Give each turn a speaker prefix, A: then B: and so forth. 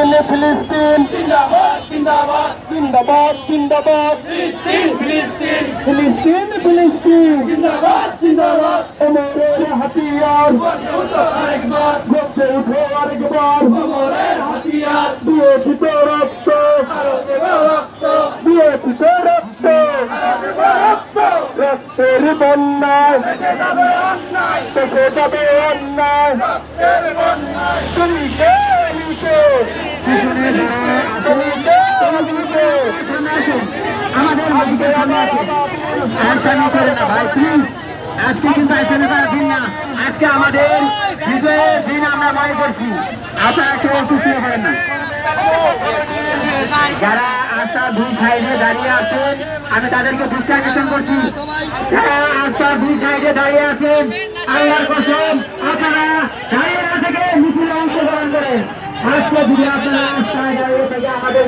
A: ফিলিস্তিন
B: জিন্দাবাদ জিন্দাবাদ
A: জিন্দাবাদ জিন্দাবাদ
B: ফিলিস্তিন ফিলিস্তিন
A: ফিলিস্তিন ফিলিস্তিন
B: জিন্দাবাদ জিন্দাবাদ
A: ওমরের হাতিয়ার
B: গর্জে উঠো আরেকবার
A: গর্জে উঠো আরেকবার
B: ওমরের হাতিয়ার
A: দিয়েছি তো রক্ত
B: আরো দেব রক্ত
A: দিয়েছি তো রক্ত
B: আরো দেব রক্ত
A: রক্তের বন্যায়
B: ভেসে যাবে অন্যায়
A: দেশে যাবে অন্যায়
B: রক্তের বন্যায়
A: তুমি কে নিতে তুমি কে নিতে
C: আমাদের নদীকে সামনে আছে আসামি করে না ভাই প্লিজ আজকে কিন্তু আসামি করার দিন না আজকে আমাদের বিজয়ের দিন আমরা মনে করছি আপনারা কেউ সুস্থির করেন না যারা আশা দুই সাইডে দাঁড়িয়ে আছেন আমি তাদেরকে বিশ্বাসন করছি যারা আশা দুই সাইডে দাঁড়িয়ে আছেন আল্লাহর কসম আপনারা দাঁড়িয়ে না থেকে মিছিলে অংশগ্রহণ করেন আজকে যদি আপনারা আস্থায় দাঁড়িয়ে থেকে আমাদের